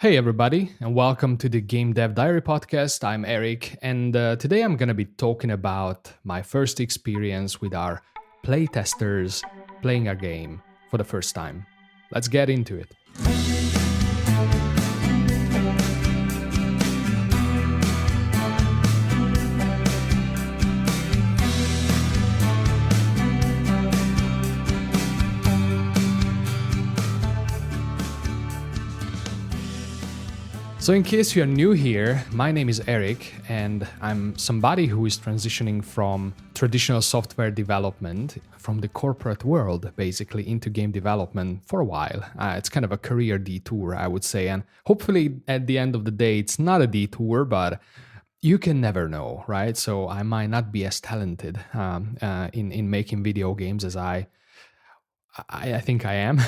Hey, everybody, and welcome to the Game Dev Diary podcast. I'm Eric, and today I'm going to be talking about my first experience with our playtesters playing our game for the first time. Let's get into it. So, in case you're new here, my name is Eric, and I'm somebody who is transitioning from traditional software development, from the corporate world, basically, into game development for a while. It's kind of a career detour, I would say, and hopefully at the end of the day, it's not a detour, but you can never know, right? So, I might not be as talented in making video games as I think I am.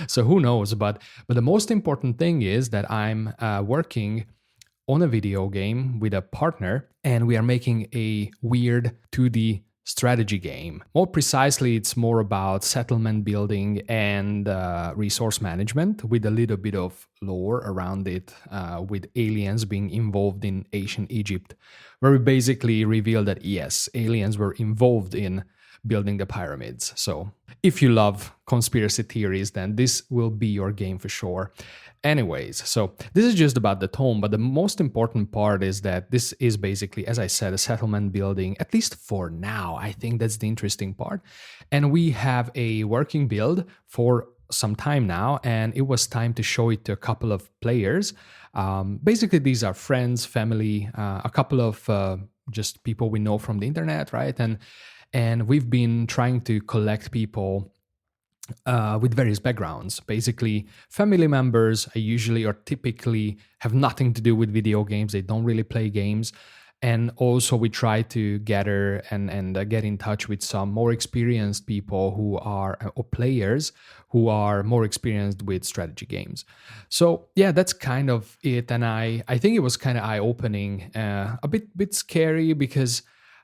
So who knows? But the most important thing is that I'm working on a video game with a partner, and we are making a weird 2D strategy game. More precisely, it's more about settlement building and resource management with a little bit of lore around it, with aliens being involved in ancient Egypt, where we basically reveal that yes, aliens were involved in building the pyramids. So if you love conspiracy theories, then this will be your game for sure. Anyways, so this is just about the tone, but the most important part is that this is basically, as I said, a settlement building, at least for now. I think that's the interesting part. And we have a working build for some time now, and it was time to show it to a couple of players. Basically, these are friends, family, a couple of just people we know from the internet, right? And we've been trying to collect people with various backgrounds. Basically, family members usually or typically have nothing to do with video games. They don't really play games. And also we try to gather and get in touch with some more experienced people who are, or players who are more experienced with strategy games. So yeah, that's kind of it. And I think it was kind of eye-opening, a bit scary because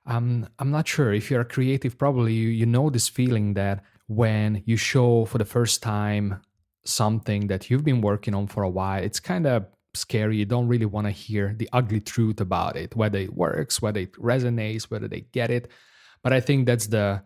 I'm not sure if you're a creative, probably you know this feeling that when you show for the first time something that you've been working on for a while, it's kind of scary. You don't really want to hear the ugly truth about it, whether it works, whether it resonates, whether they get it. But I think that's the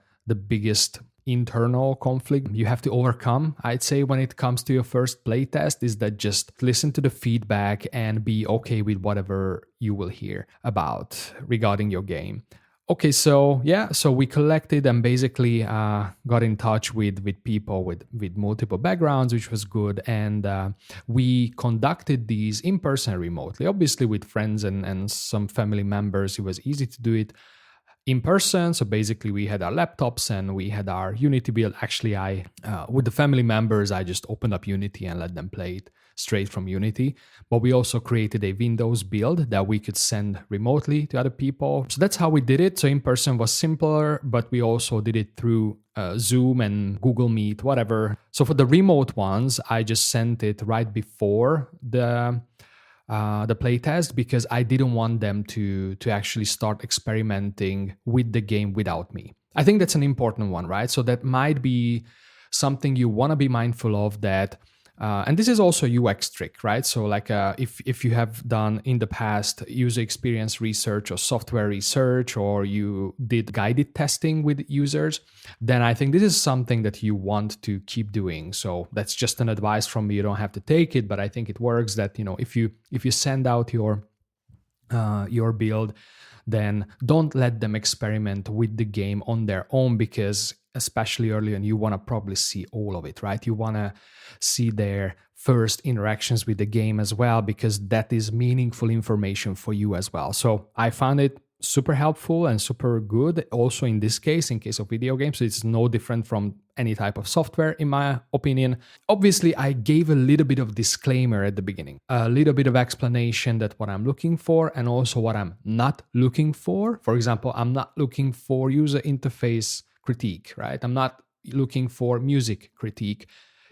biggest internal conflict you have to overcome, I'd say, when it comes to your first playtest, is that just listen to the feedback and be okay with whatever you will hear about regarding your game. Okay, so yeah, so we collected and basically got in touch with people with multiple backgrounds, which was good. And we conducted these in person remotely, obviously with friends and some family members. It was easy to do it in person. So basically we had our laptops and we had our Unity build. Actually, with the family members, I just opened up Unity and let them play it straight from Unity. But we also created a Windows build that we could send remotely to other people. So that's how we did it. So in person was simpler, but we also did it through Zoom and Google Meet, whatever. So for the remote ones, I just sent it right before the playtest because I didn't want them to actually start experimenting with the game without me. I think that's an important one, right? So that might be something you want to be mindful of, that and this is also UX trick, right? So like if you have done in the past user experience research or software research, or you did guided testing with users, then I think this is something that you want to keep doing. So that's just an advice from me. You don't have to take it, but I think it works that, you know, if you send out your build, then don't let them experiment with the game on their own, because especially early on, you want to probably see all of it, right? You want to see their first interactions with the game as well, because that is meaningful information for you as well. So I found it super helpful and super good also in this case, in case of video games. So it's no different from any type of software, in my opinion. Obviously, I gave a little bit of disclaimer at the beginning, a little bit of explanation that what I'm looking for and also what I'm not looking for. For example, I'm not looking for user interface critique, right? I'm not looking for music critique.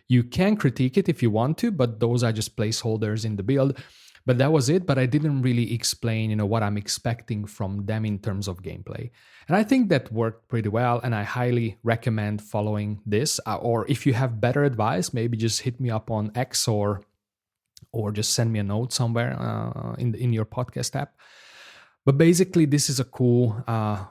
You can critique it if you want to, but those are just placeholders in the build. But that was it. But I didn't really explain, what I'm expecting from them in terms of gameplay. And I think that worked pretty well. And I highly recommend following this. Or if you have better advice, maybe just hit me up on X or or just send me a note somewhere in your podcast app. But basically, this is a cool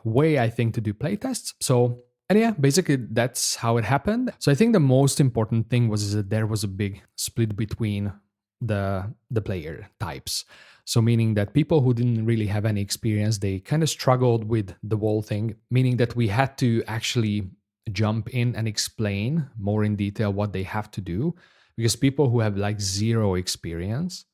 way, I think, to do playtests. So, and yeah, basically that's how it happened. So I think the most important thing was is that there was a big split between the player types. So meaning that people who didn't really have any experience, they kind of struggled with the whole thing, meaning that we had to actually jump in and explain more in detail what they have to do, because people who have like zero experience,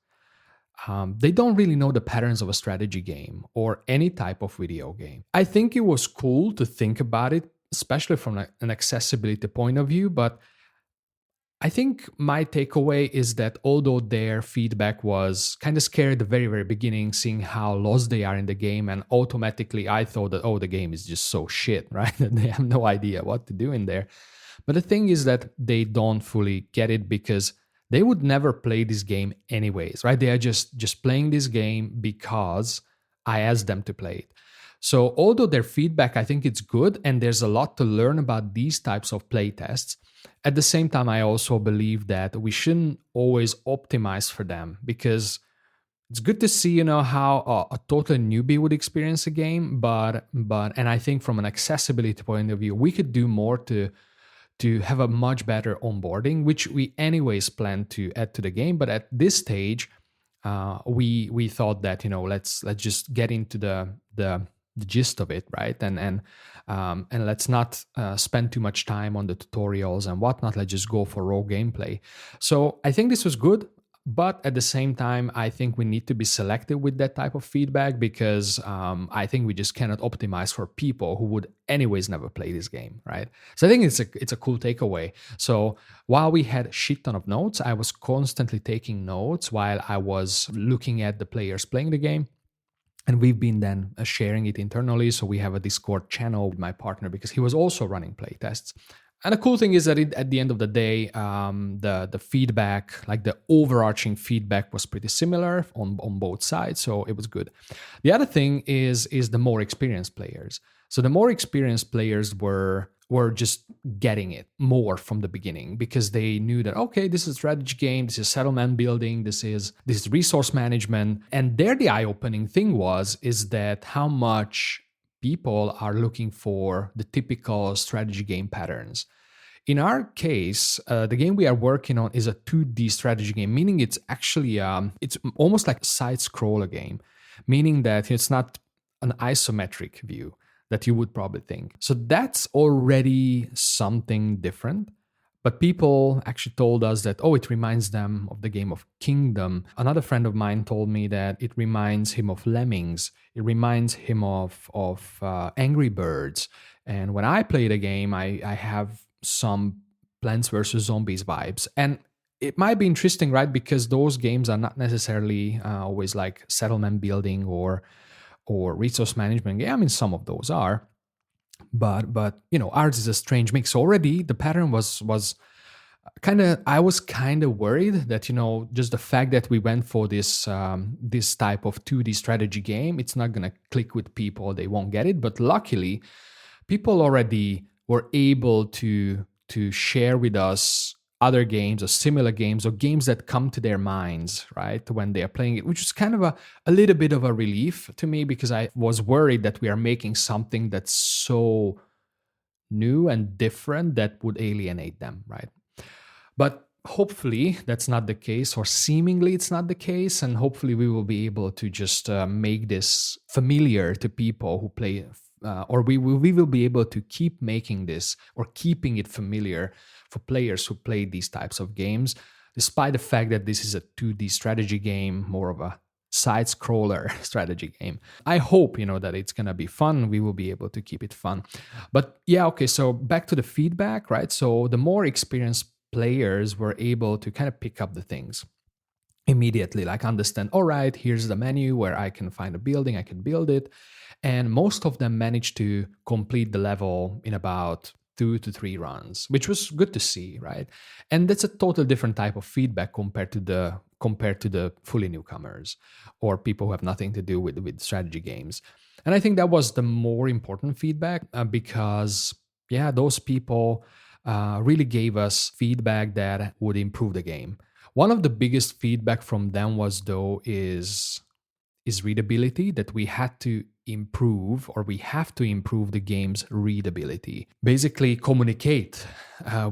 they don't really know the patterns of a strategy game or any type of video game. I think it was cool to think about it, especially from an accessibility point of view. But I think my takeaway is that although their feedback was kind of scary at the very, very beginning, seeing how lost they are in the game, and automatically I thought that, oh, the game is just so shit, right? That they have no idea what to do in there. But the thing is that they don't fully get it because they would never play this game anyways, right? They are just playing this game because I asked them to play it. So although their feedback, I think it's good, and there's a lot to learn about these types of play tests, at the same time, I also believe that we shouldn't always optimize for them, because it's good to see, how a total newbie would experience a game, but and I think from an accessibility point of view, we could do more to have a much better onboarding, which we anyways plan to add to the game. But at this stage, we thought that let's just get into the gist of it, right? And let's not spend too much time on the tutorials and whatnot. Let's just go for raw gameplay. So I think this was good. But at the same time, I think we need to be selective with that type of feedback, because I think we just cannot optimize for people who would anyways never play this game, right? So I think it's a cool takeaway. So while we had a shit ton of notes, I was constantly taking notes while I was looking at the players playing the game. And we've been then sharing it internally. So we have a Discord channel with my partner, because he was also running playtests. And the cool thing is that at the end of the day, the feedback, like the overarching feedback, was pretty similar on both sides, so it was good. The other thing is the more experienced players. So the more experienced players were just getting it more from the beginning, because they knew that, okay, this is a strategy game, this is settlement building, this is resource management. And there the eye-opening thing is that how much people are looking for the typical strategy game patterns. In our case, the game we are working on is a 2D strategy game, meaning it's actually it's almost like a side-scroller game, meaning that it's not an isometric view that you would probably think. So that's already something different. But people actually told us that, oh, it reminds them of the game of Kingdom. Another friend of mine told me that it reminds him of Lemmings. It reminds him of Angry Birds. And when I play the game, I have some Plants vs. Zombies vibes. And it might be interesting, right? Because those games are not necessarily always like settlement building or resource management game. I mean, some of those are. But ours is a strange mix. Already the pattern was kind of, I was kind of worried that just the fact that we went for this this type of 2D strategy game, it's not gonna click with people, they won't get it. But luckily, people already were able to share with us other games or similar games or games that come to their minds, right, when they are playing it, which is kind of a little bit of a relief to me, because I was worried that we are making something that's so new and different that would alienate them, right? But hopefully that's not the case, or seemingly it's not the case, and hopefully we will be able to just make this familiar to people who play, or we will be able to keep making this or keeping it familiar for players who play these types of games, despite the fact that this is a 2D strategy game, more of a side-scroller strategy game. I hope, that it's going to be fun. We will be able to keep it fun. But yeah, okay, so back to the feedback, right? So the more experienced players were able to kind of pick up the things immediately, like understand, all right, here's the menu where I can find a building, I can build it. And most of them managed to complete the level in about 2 to 3 runs, which was good to see, right? And that's a total different type of feedback compared to the fully newcomers or people who have nothing to do with strategy games. And I think that was the more important feedback, because those people really gave us feedback that would improve the game. One of the biggest feedback from them was though is readability, that we had to improve, or we have to improve the game's readability. Basically, communicate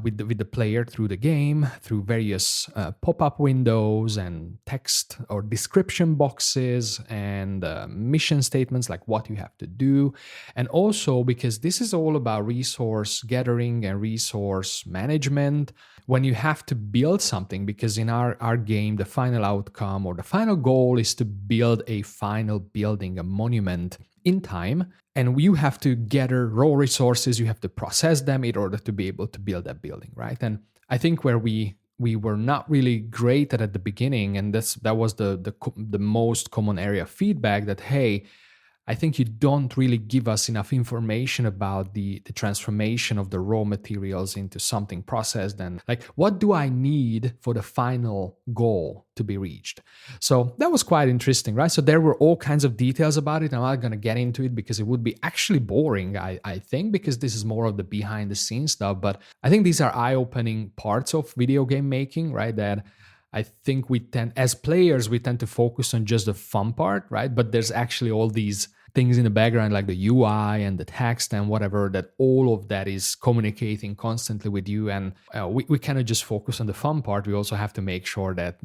with the player through the game, through various pop-up windows and text or description boxes and mission statements, like what you have to do. And also because this is all about resource gathering and resource management, when you have to build something, because in our game, the final outcome or the final goal is to build a final building, a monument in time. And you have to gather raw resources, you have to process them in order to be able to build that building, right? And I think where we were not really great at the beginning, and that was the most common area of feedback, that, hey, I think you don't really give us enough information about the transformation of the raw materials into something processed. And like, what do I need for the final goal to be reached? So that was quite interesting, right? So there were all kinds of details about it. I'm not going to get into it because it would be actually boring, I think, because this is more of the behind the scenes stuff. But I think these are eye-opening parts of video game making, right? That I think as players, we tend to focus on just the fun part, right? But there's actually all these things in the background, like the UI and the text and whatever, that all of that is communicating constantly with you. And we kind of just focus on the fun part. We also have to make sure that,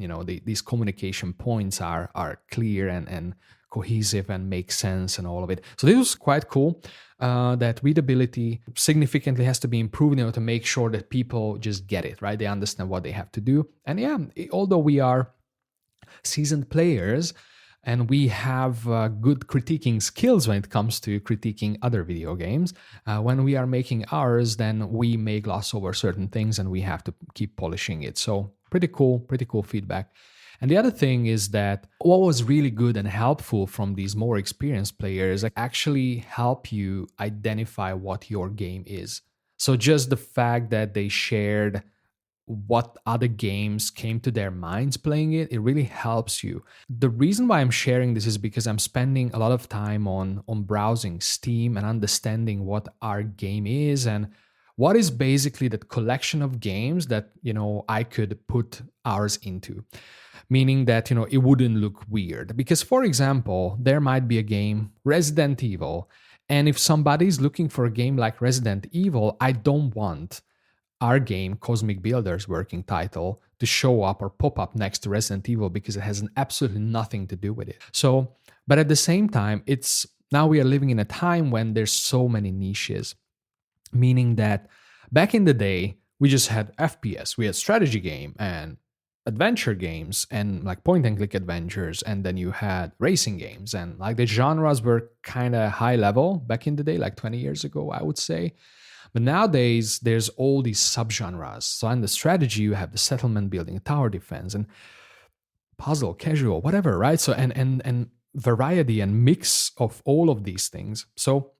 these communication points are clear and cohesive and make sense and all of it. So this was quite cool. That readability significantly has to be improved, to make sure that people just get it, right? They understand what they have to do. And yeah, although we are seasoned players and we have good critiquing skills when it comes to critiquing other video games, when we are making ours, then we may gloss over certain things and we have to keep polishing it. So pretty cool feedback. And the other thing is that what was really good and helpful from these more experienced players actually help you identify what your game is. So just the fact that they shared what other games came to their minds playing it really helps you. The reason why I'm sharing this is because I'm spending a lot of time on browsing Steam and understanding what our game is and what is basically that collection of games that, I could put ours into. Meaning that, it wouldn't look weird. Because, for example, there might be a game, Resident Evil, and if somebody's looking for a game like Resident Evil, I don't want our game, Cosmic Builders working title, to show up or pop up next to Resident Evil because it has absolutely nothing to do with it. So, but at the same time, now we are living in a time when there's so many niches, meaning that back in the day, we just had FPS, we had strategy game and adventure games and like point and click adventures, and then you had racing games, and like the genres were kind of high level back in the day, like 20 years ago, I would say. But nowadays there's all these subgenres. So in the strategy, you have the settlement building, tower defense, and puzzle, casual, whatever, right? So and variety and mix of all of these things. So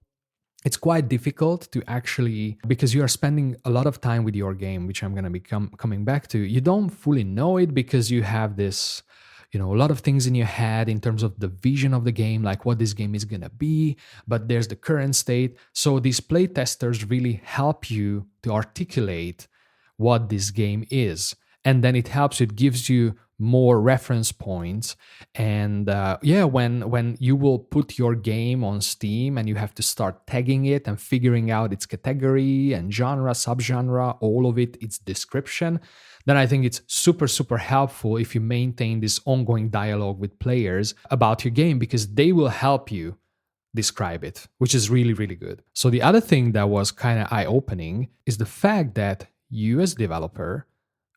it's quite difficult to actually, because you are spending a lot of time with your game, which I'm going to be coming back to. You don't fully know it because you have this, a lot of things in your head in terms of the vision of the game, like what this game is going to be, but there's the current state. So these playtesters really help you to articulate what this game is. And then it helps, it gives you more reference points. And when you will put your game on Steam and you have to start tagging it and figuring out its category and genre, subgenre, all of it, its description, then I think it's super, super helpful if you maintain this ongoing dialogue with players about your game, because they will help you describe it, which is really, really good. So the other thing that was kind of eye-opening is the fact that you as developer,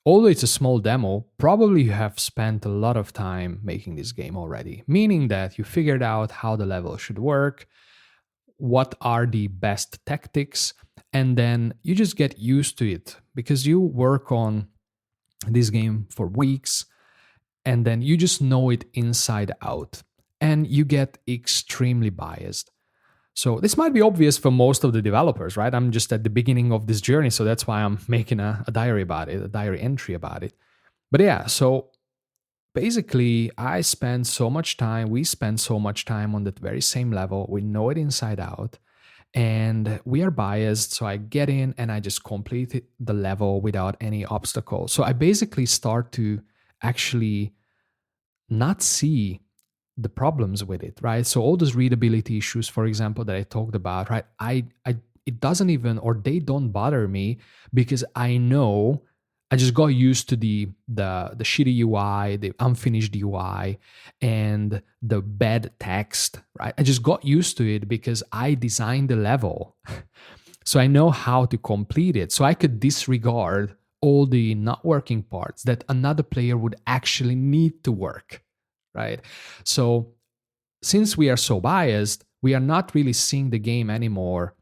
although it's a small demo, probably you have spent a lot of time making this game already, meaning that you figured out how the level should work, what are the best tactics, and then you just get used to it because you work on this game for weeks and then you just know it inside out and you get extremely biased. So this might be obvious for most of the developers, right? I'm just at the beginning of this journey, so that's why I'm making a diary about it, a diary entry about it. But yeah, so basically we spend so much time on that very same level. We know it inside out and we are biased. So I get in and I just complete the level without any obstacle. So I basically start to actually not see the problems with it, right? So all those readability issues, for example, that I talked about, right? I it doesn't even, or they don't bother me, because I know I just got used to the shitty UI, the unfinished UI, and the bad text, right? I just got used to it because I designed the level. So I know how to complete it. So I could disregard all the not working parts that another player would actually need to work, right? So since we are so biased, we are not really seeing the game anymore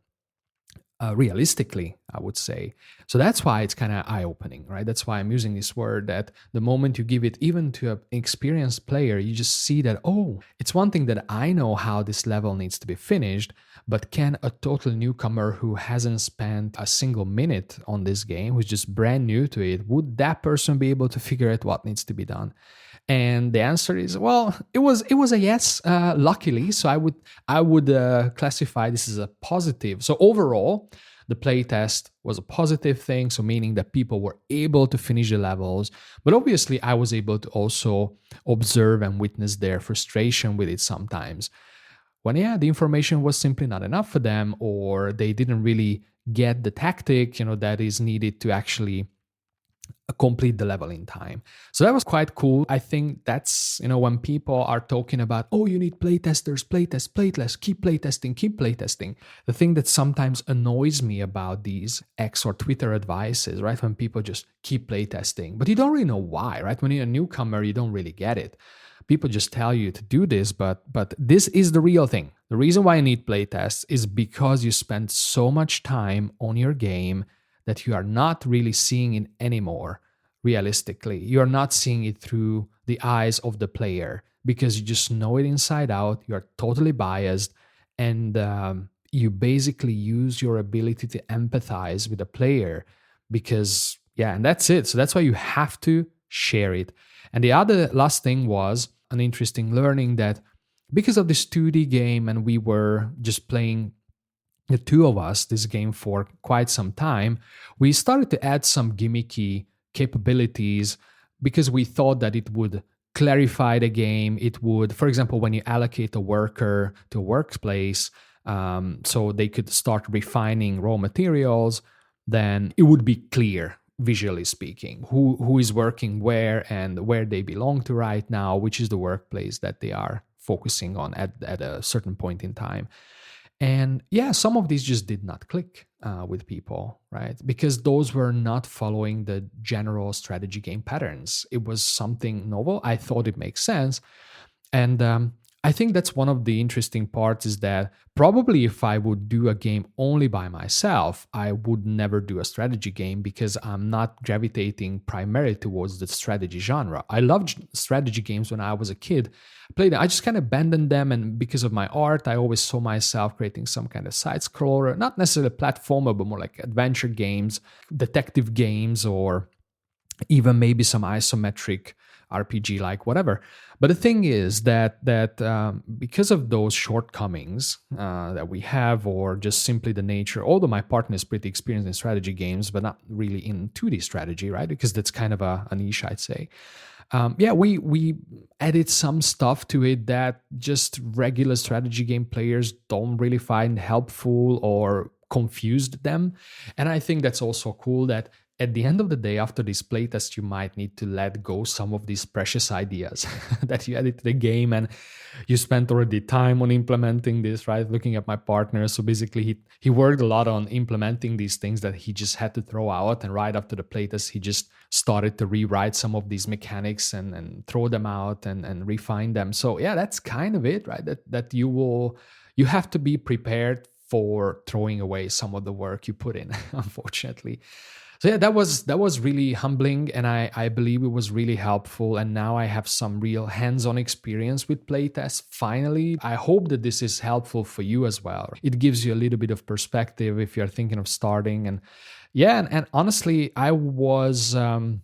realistically, I would say. So that's why it's kind of eye opening, right? That's why I'm using this word, that the moment you give it even to an experienced player, you just see that, oh, it's one thing that I know how this level needs to be finished, but can a total newcomer who hasn't spent a single minute on this game, who's just brand new to it, would that person be able to figure out what needs to be done? And the answer is, well, it was a yes, luckily. So I would classify this as a positive. So overall, the playtest was a positive thing. So meaning that people were able to finish the levels, but obviously I was able to also observe and witness their frustration with it sometimes. When the information was simply not enough for them, or they didn't really get the tactic, that is needed to actually complete the level in time. So that was quite cool. I think that's, when people are talking about, oh, you need playtesters, playtest, keep playtesting. The thing that sometimes annoys me about these X or Twitter advices, right? When people just keep playtesting, but you don't really know why, right? When you're a newcomer, you don't really get it. People just tell you to do this, but this is the real thing. The reason why you need playtests is because you spend so much time on your game that you are not really seeing it anymore realistically. You're not seeing it through the eyes of the player because you just know it inside out. You're totally biased, and you basically use your ability to empathize with the player because, and that's it. So that's why you have to share it. And the other last thing was an interesting learning, that because of this 2D game and we were just playing, the two of us, this game for quite some time, we started to add some gimmicky capabilities because we thought that it would clarify the game. It would, for example, when you allocate a worker to a workplace, so they could start refining raw materials, then it would be clear, visually speaking, who is working where and where they belong to right now, which is the workplace that they are focusing on at a certain point in time. And some of these just did not click with people, right? Because those were not following the general strategy game patterns. It was something novel. I thought it makes sense. And I think that's one of the interesting parts, is that probably if I would do a game only by myself, I would never do a strategy game because I'm not gravitating primarily towards the strategy genre. I loved strategy games when I was a kid. I played them. I just kind of abandoned them, and because of my art, I always saw myself creating some kind of side scroller, not necessarily a platformer, but more like adventure games, detective games, or even maybe some isometric RPG, like whatever. But the thing is that because of those shortcomings that we have, or just simply the nature, although my partner is pretty experienced in strategy games, but not really in 2D strategy, right? Because that's kind of a niche, I'd say. We added some stuff to it that just regular strategy game players don't really find helpful or confused them. And I think that's also cool that at the end of the day, after this playtest, you might need to let go some of these precious ideas that you added to the game, and you spent already time on implementing this, right? Looking at my partner, so basically he worked a lot on implementing these things that he just had to throw out, and right after the playtest, he just started to rewrite some of these mechanics and throw them out and refine them. So that's kind of it, right? That you have to be prepared for throwing away some of the work you put in, unfortunately. So that was really humbling, and I believe it was really helpful. And now I have some real hands-on experience with playtests. Finally, I hope that this is helpful for you as well. It gives you a little bit of perspective if you're thinking of starting. And honestly, I was a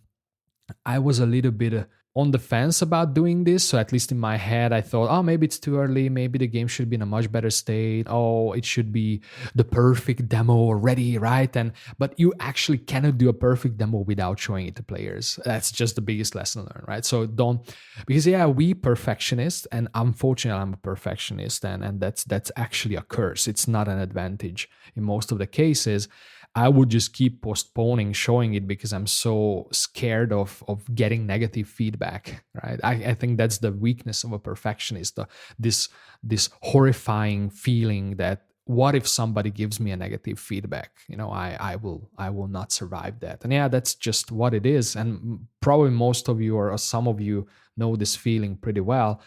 little bit on the fence about doing this. So at least in my head, I thought, oh, maybe it's too early. Maybe the game should be in a much better state. Oh, it should be the perfect demo ready, right? But you actually cannot do a perfect demo without showing it to players. That's just the biggest lesson learned, right? So don't, because yeah, we perfectionists, and unfortunately, I'm a perfectionist, and that's actually a curse. It's not an advantage in most of the cases. I would just keep postponing showing it because I'm so scared of getting negative feedback, right? I think that's the weakness of a perfectionist, this horrifying feeling that what if somebody gives me a negative feedback? I will not survive that. And yeah, that's just what it is. And probably most of you or some of you know this feeling pretty well.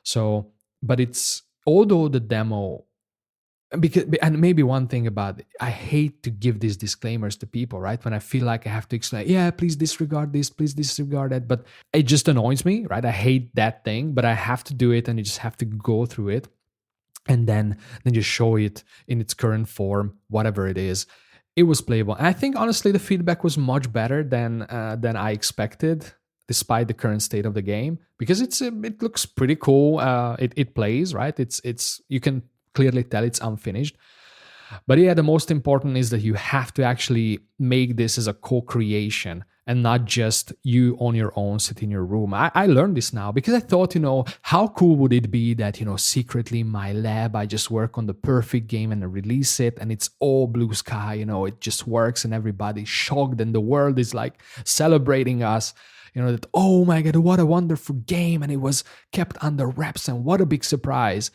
So, but it's, although the demo, because, and maybe one thing about it, I hate to give these disclaimers to people, right? When I feel like I have to explain, yeah, please disregard this, please disregard that, but it just annoys me, right? I hate that thing, but I have to do it, and you just have to go through it, and then just show it in its current form, whatever it is. It was playable. And I think honestly the feedback was much better than I expected, despite the current state of the game, because it looks pretty cool. It plays, right. It's you can clearly tell it's unfinished. But yeah, the most important is that you have to actually make this as a co-creation and not just you on your own sit in your room. I learned this now because I thought, how cool would it be that, secretly in my lab, I just work on the perfect game and I release it and it's all blue sky, it just works and everybody's shocked and the world is like celebrating us, that, oh my God, what a wonderful game. And it was kept under wraps and what a big surprise.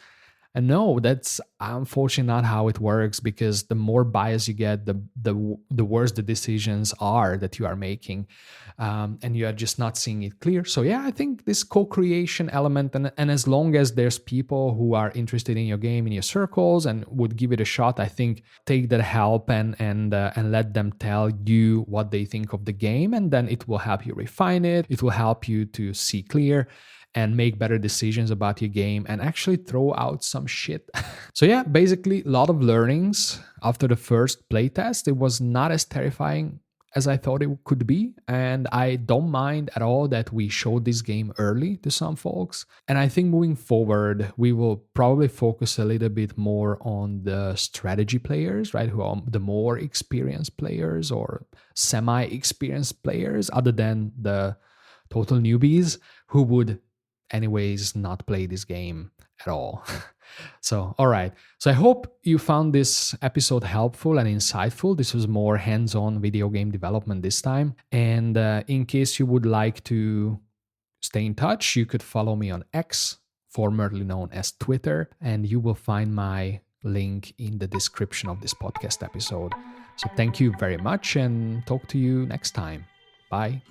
And no, that's unfortunately not how it works, because the more bias you get, the worse the decisions are that you are making, and you are just not seeing it clear. So yeah, I think this co-creation element, and as long as there's people who are interested in your game in your circles and would give it a shot, I think take that help and let them tell you what they think of the game, and then it will help you refine it. It will help you to see clear and make better decisions about your game and actually throw out some shit. So yeah, basically a lot of learnings after the first playtest. It was not as terrifying as I thought it could be, and I don't mind at all that we showed this game early to some folks. And I think moving forward, we will probably focus a little bit more on the strategy players, right, who are the more experienced players or semi-experienced players, other than the total newbies who would anyways not play this game at all. So, all right. So I hope you found this episode helpful and insightful. This was more hands-on video game development this time. And in case you would like to stay in touch, you could follow me on X, formerly known as Twitter, and you will find my link in the description of this podcast episode. So thank you very much and talk to you next time. Bye.